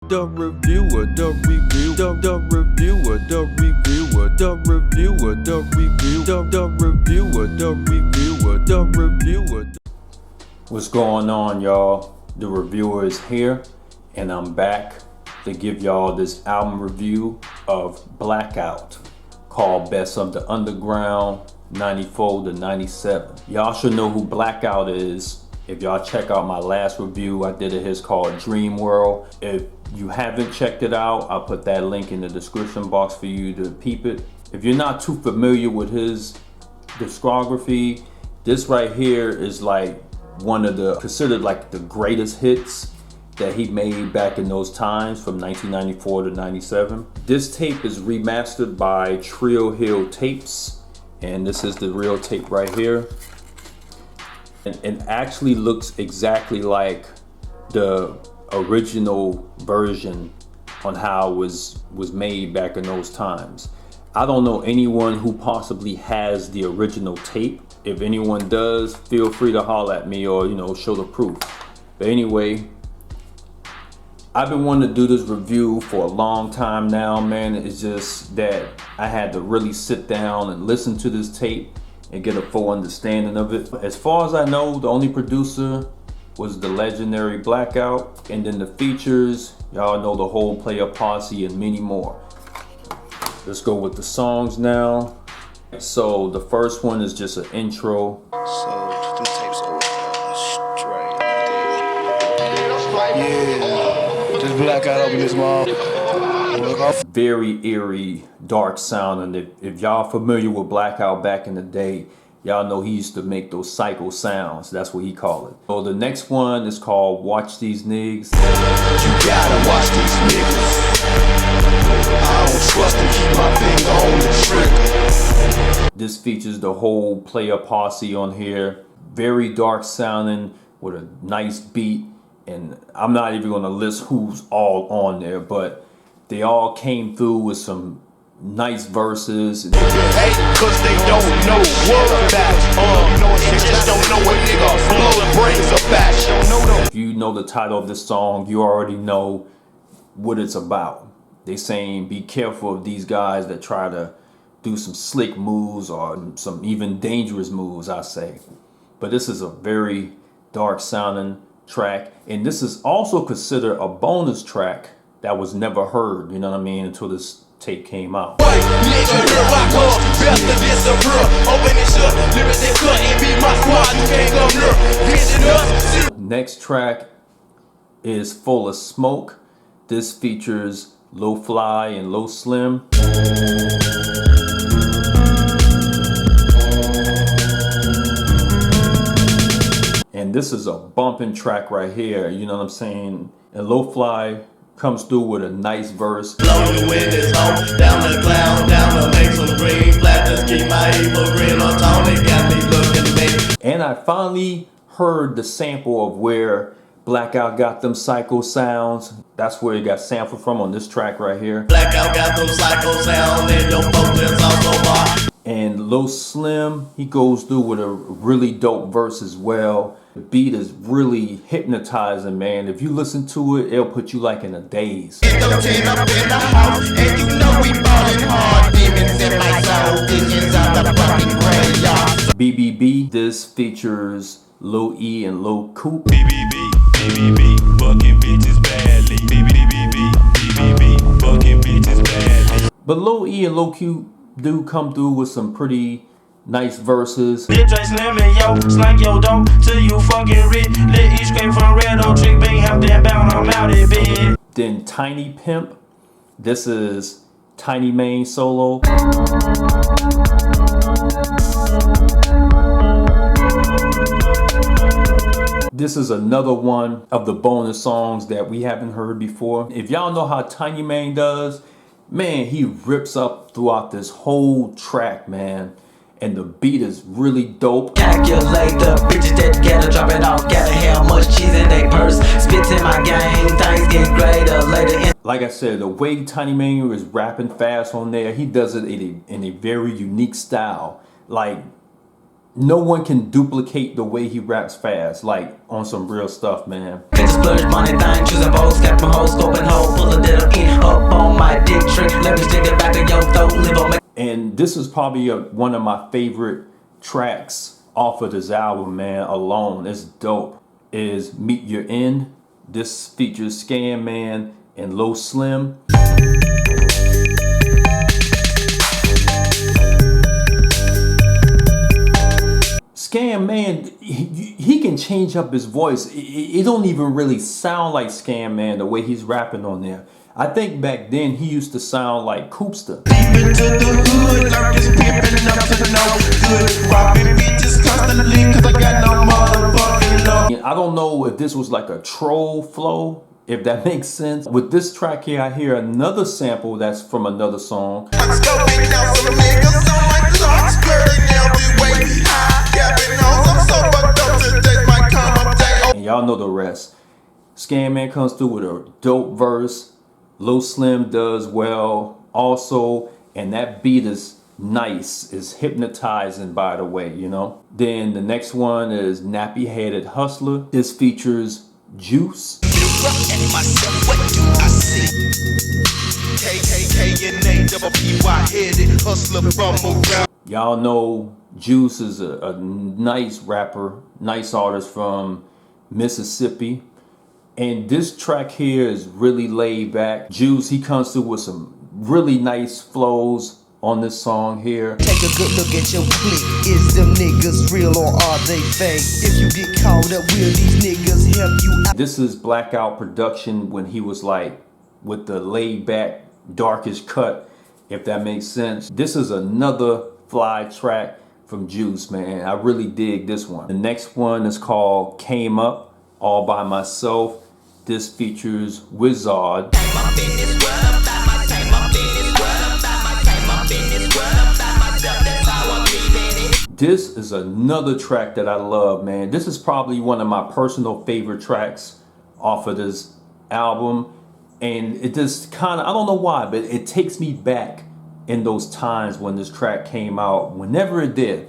the reviewer, the review, the reviewer, the reviewer, the reviewer, the review, the reviewer, the reviewer, the reviewer. What's going on, y'all? The reviewer is here, and I'm back to give y'all this album review of Blackout, called Best of the Underground 94 to 97. Y'all should know who Blackout is. If y'all check out my last review, I did his called Dream World. If you haven't checked it out, I'll put that link in the description box for you to peep it. If you're not too familiar with his discography, this right here is like one of the, considered like the greatest hits that he made back in those times from 1994 to 97. This tape is remastered by Trill Hill Tapes, and this is the real tape right here. And it actually looks exactly like the original version on how it was made back in those times. I don't know anyone who possibly has the original tape. If anyone does, feel free to holler at me or, you know, show the proof. But anyway, I've been wanting to do this review for a long time now, man. It's just that I had to really sit down and listen to this tape and get a full understanding of it. As far as I know, the only producer was the legendary Blackout, and then the features, y'all know the whole Playa, Posse, and many more. Let's go with the songs now. So the first one is just an intro. So them tapes are straight. Yeah, just Blackout up in this mall. Very eerie, dark sound, and if y'all familiar with Blackout back in the day, y'all know he used to make those psycho sounds. That's what he called it. So the next one is called Watch These Niggas. You gotta watch these niggas. I don't trust them, keep my finger on the trigger. This features the whole Playa Posse on here. Very dark sounding with a nice beat, and I'm not even gonna list who's all on there, but they all came through with some nice verses. Hey, cause they don't know what they just don't know what nigga blowing brains up back. If you know the title of this song, you already know what it's about. They saying be careful of these guys that try to do some slick moves or some even dangerous moves, I say. But this is a very dark sounding track, and this is also considered a bonus track that was never heard, you know what I mean, until this tape came out. Next track is Full of Smoke. This features Lil Fly and Lil Slim. And this is a bumping track right here, you know what I'm saying? And Lil Fly comes through with a nice verse. Blow the wind is home, down the clown, down the make some green, black, just keep my evil green on tone, they got me looking at me. And I finally heard the sample of where Blackout got them psycho sounds. That's where it got sampled from on this track right here. Blackout got them psycho sound, and your focus also bar. And Lil Slim, he goes through with a really dope verse as well. The beat is really hypnotizing, man. If you listen to it, it'll put you like in a daze. B.B.B. This features Lil E and Lil Coop. B.B.B. B.B.B. Fucking bitches badly. B.B.B. B.B.B. Fucking bitches badly. But Lil E and Lil Coop do come through with some pretty nice verses. Slang yo dope till you fucking rich. Lil E straight from red old trick, bang half that bound, I'm out of bed. Then Tiny Pimp. This is Tinimaine solo. This is another one of the bonus songs that we haven't heard before. If y'all know how Tinimaine does, man, he rips up throughout this whole track, man. And the beat is really dope. Calculate the bitches that gotta drop it off. Gotta have much cheese in their purse. Spits in my game, things get greater later. Like I said, the way Tinimaine is rapping fast on there, he does it in a very unique style. Like, no one can duplicate the way he raps fast, like on some real stuff, man. Bitch splurge money, thing, choosing bows, got my whole scope and whole. this is probably one of my favorite tracks off of this album, man. Alone, it's dope. Is Meet Your End. This features Scan Man and Low Slim. Scan Man, he can change up his voice. It don't even really sound like Scan Man the way he's rapping on there. I think back then he used to sound like Coopster. I don't know if this was like a troll flow, if that makes sense. With this track here, I hear another sample that's from another song. And y'all know the rest. Scan Man comes through with a dope verse. Lil Slim does well also, and that beat is nice, is hypnotizing, by the way, you know. Then the next one is Nappy Headed Hustler. This features Juice. Y'all know Juice is a nice rapper, nice artist from Mississippi. And this track here is really laid back. Juice, he comes through with some really nice flows on this song here. Take a good look at your clique. Is them niggas real or are they fake? If you get caught up, will these niggas help you out? This is Blackout production when he was like with the laid back, darkish cut, if that makes sense. This is another fly track from Juice, man. I really dig this one. The next one is called Came Up, All By Myself. This features Wizzod. This is another track that I love, man. This is probably one of my personal favorite tracks off of this album. And it just kind of, I don't know why, but it takes me back in those times when this track came out, whenever it did.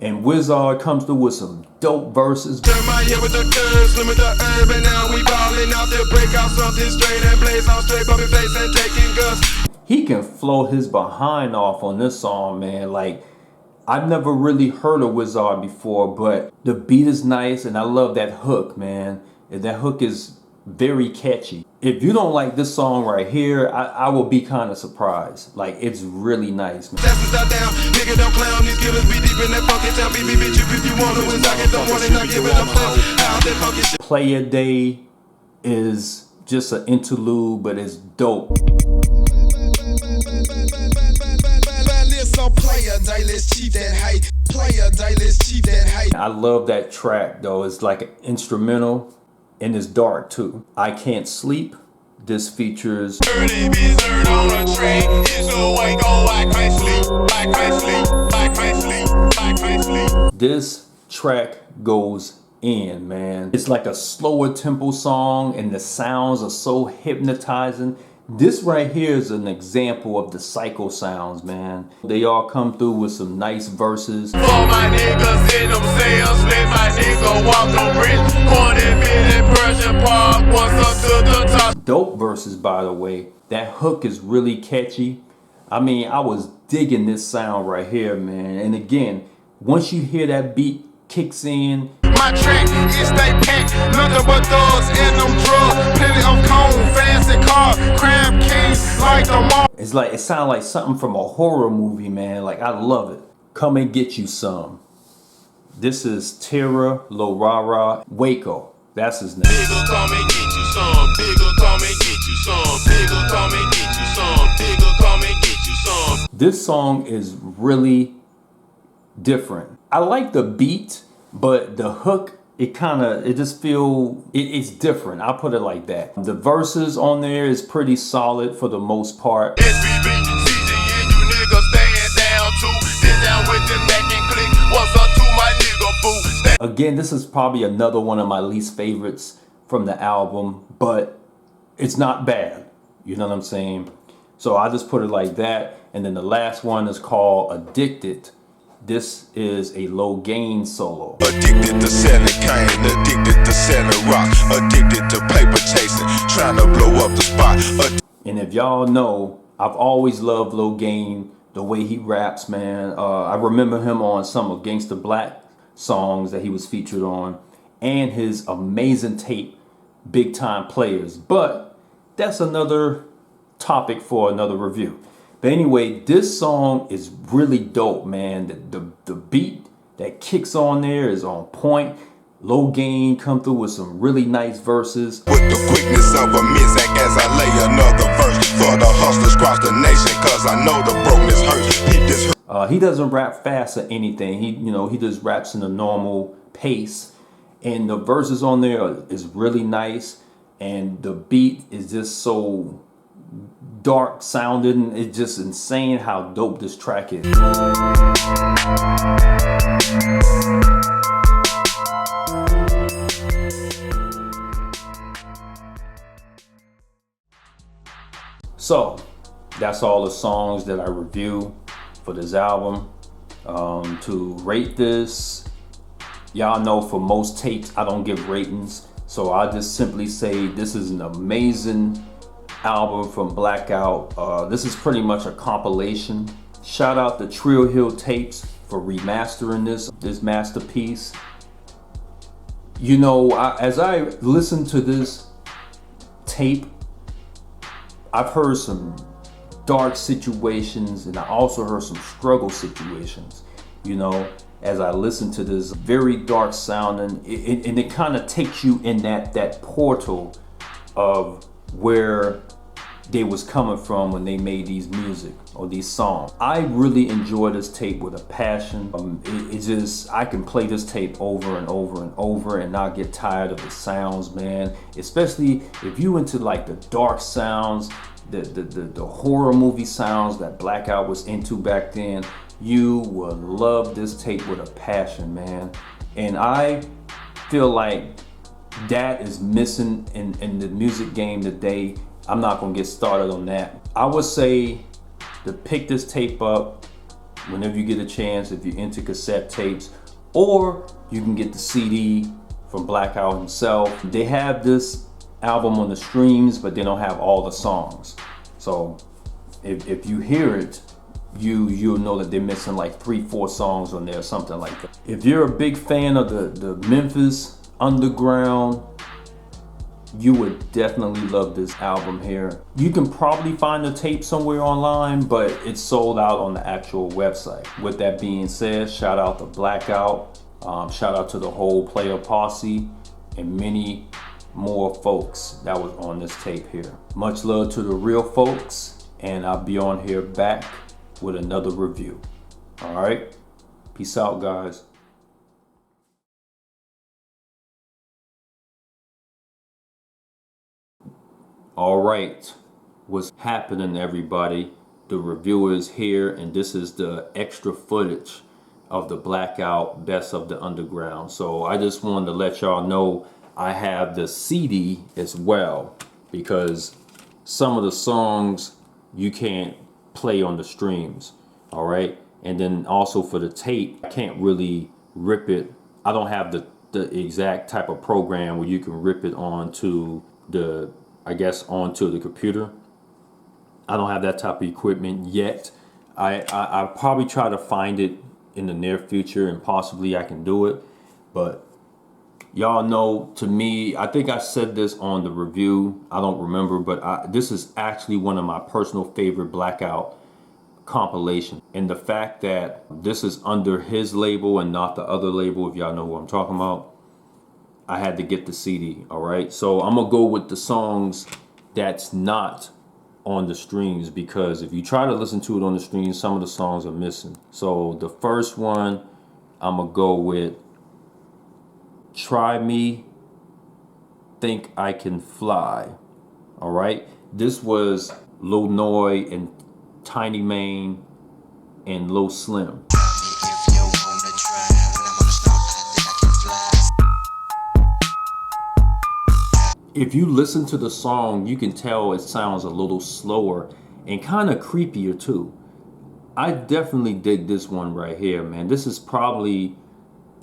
And Wizzod comes through with some dope verses. Turn my head with the curves, limit the herb, and now we ballin' out there, break out something straight and blaze on straight, bumping face and taking gusts. He can flow his behind off on this song, man. Like, I've never really heard of Wizzod before, but the beat is nice, and I love that hook, man. And that hook is very catchy. If you don't like this song right here, I will be kind of surprised. Like, it's really nice, man. Playa Day is just an interlude, but it's dope. I love that track though. It's like an instrumental and it's dark too. I Can't Sleep. This features this track goes in, man. It's like a slower tempo song and the sounds are so hypnotizing. This right here is an example of the psycho sounds, man. They all come through with some nice verses. For my niggas in them cells, let my nigga walk the bridge. Corner in Persian Park, once up to the top. Dope verses, by the way. That hook is really catchy. I mean, I was digging this sound right here, man. And again, once you hear that beat kicks in, my track is they pack, nothing but thugs and them drugs. Plenty of cone, fancy cars, crab kings like the mall. It's like, it sounds like something from a horror movie, man. Like, I love it. Come and Get You Some. This is Terra, Lil Rara, Wako. That's his name. Bigger, come and get you some. Bigger, come and get you some. Bigger, come and get you some. Bigger, come and get you some. This song is really different. I like the beat, but the hook, it just feel, it's different. I'll put it like that. The verses on there is pretty solid for the most part. B.B.B, CJ, and you niggas stand down too. Sit down with the Mac and click. What's up to my nigga boo? Again, this is probably another one of my least favorites from the album, but it's not bad. You know what I'm saying? So I just put it like that. And then the last one is called Addicted. This is a Lil Gain solo. Addicted to selling cane, addicted to selling rock, addicted to paper chasing, trying to blow up the spot. And if y'all know, I've always loved Lil Gain the way he raps, man. I remember him on some of Gangsta Black songs that he was featured on, and his amazing tape, Big Time Players. But that's another topic for another review. But anyway, this song is really dope, man. The beat that kicks on there is on point. Lil Gain come through with some really nice verses. With the quickness of a Mizak as I lay another verse for the hustlers across the nation, cause I know the brokenness hurts. Peep this hurt. He doesn't rap fast or anything. He just raps in a normal pace. And the verses on there is really nice. And the beat is just so dark sounding. It's just insane how dope this track is. So that's all the songs that I review for this album. To rate this, y'all know for most tapes I don't give ratings, so I just simply say this is an amazing album from Blackout. This is pretty much a compilation. Shout out to Trill Hill Tapes for remastering this masterpiece. You know, as I listen to this tape, I've heard some dark situations, and I also heard some struggle situations, you know, as I listen to this very dark sounding, and it kind of takes you in that portal of where they was coming from when they made these music or these songs. I really enjoy this tape with a passion. It's just, I can play this tape over and over and over and not get tired of the sounds, man. Especially if you into like the dark sounds, the horror movie sounds that Blackout was into back then, you will love this tape with a passion, man. And I feel like that is missing in the music game today. I'm not gonna get started on that. I would say to pick this tape up whenever you get a chance, if you're into cassette tapes, or you can get the CD from Blackout himself. They have this album on the streams, but they don't have all the songs. So if you hear it, you'll know that they're missing like 3-4 songs on there or something like that. If you're a big fan of the Memphis underground, you would definitely love this album here. You can probably find the tape somewhere online, but it's sold out on the actual website. With that being said, shout out to Blackout, shout out to the whole Playa Posse, and many more folks that was on this tape here. Much love to the real folks, and I'll be on here back with another review. All right, peace out, guys. All right, what's happening, everybody? The reviewer is here, and this is the extra footage of the Blackout Best of the Underground. So I just wanted to let y'all know I have the CD as well, because some of the songs you can't play on the streams. All right, and then also for the tape, I can't really rip it. I don't have the exact type of program where you can rip it onto the, I guess, onto the computer. I don't have that type of equipment yet. I'll probably try to find it in the near future, and possibly I can do it. But y'all know, to me, I think I said this on the review, I don't remember, but this is actually one of my personal favorite Blackout compilation. And the fact that this is under his label and not the other label, if y'all know what I'm talking about, I had to get the CD. All right, so I'm gonna go with the songs that's not on the streams, because if you try to listen to it on the streams, some of the songs are missing. So the first one, I'm gonna go with Try Me, Think I Can Fly. All right, this was Lil Noid and Tinimaine and Lil Slim. If you listen to the song, you can tell it sounds a little slower and kind of creepier too. I definitely dig this one right here, man. This is probably,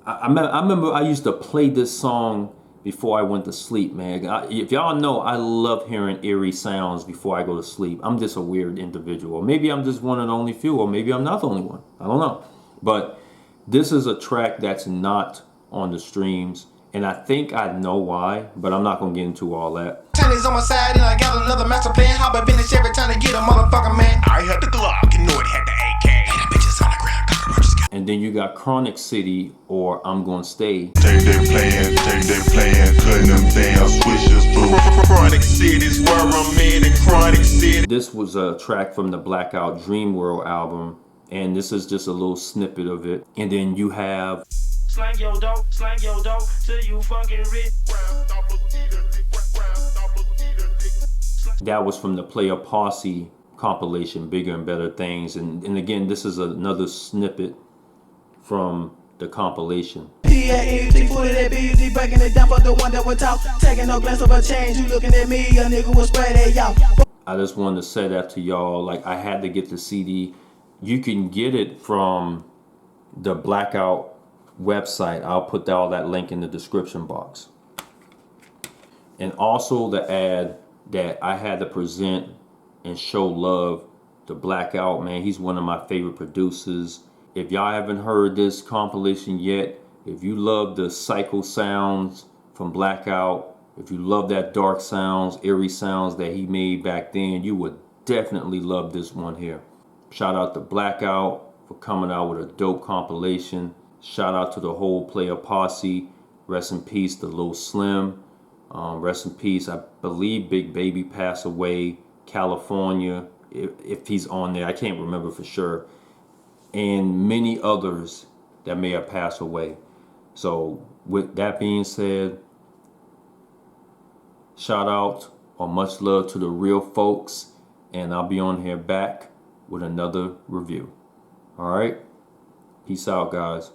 I remember I used to play this song before I went to sleep, man. If y'all know, I love hearing eerie sounds before I go to sleep. I'm just a weird individual. Maybe I'm just one of the only few, or maybe I'm not the only one. I don't know. But this is a track that's not on the streams, and I think I know why, but I'm not gonna get into all that. Tini's on my side and I got another master plan. Hop up finish every time to get a motherfucker, man. I had the Glock and Noid had the AK. And the bitches on the ground, cockroaches got. And then you got Kronik City or I'm Gonna Stay. Take that plan, cutting them down, switches through. Kronik City's where I'm in, and Kronik City. This was a track from the Blackout Dream World album, and this is just a little snippet of it. And then you have Slang your dope till you fucking rich. that was from the Playa Posse compilation, Bigger and Better Things. And again, this is another snippet from the compilation. P.A.E.T. full of that B.B.B. breaking it down for the one that would talk. Taking no glance of a change, you looking at me, a nigga will spray that y'all. I just wanted to say that to y'all. Like, I had to get the CD. You can get it from the Blackout website. I'll put all that link in the description box. And also the ad that I had to present and show love to Blackout, man. He's one of my favorite producers. If y'all haven't heard this compilation yet, if you love the psycho sounds from Blackout, if you love that dark sounds, eerie sounds that he made back then, you would definitely love this one here. Shout out to Blackout for coming out with a dope compilation. Shout out to the whole Playa Posse. Rest in peace to Lil Slim. Rest in peace. I believe B.B.B passed away. California, if he's on there, I can't remember for sure. And many others that may have passed away. So with that being said, shout out or much love to the real folks, and I'll be on here back with another review. All right, peace out, guys.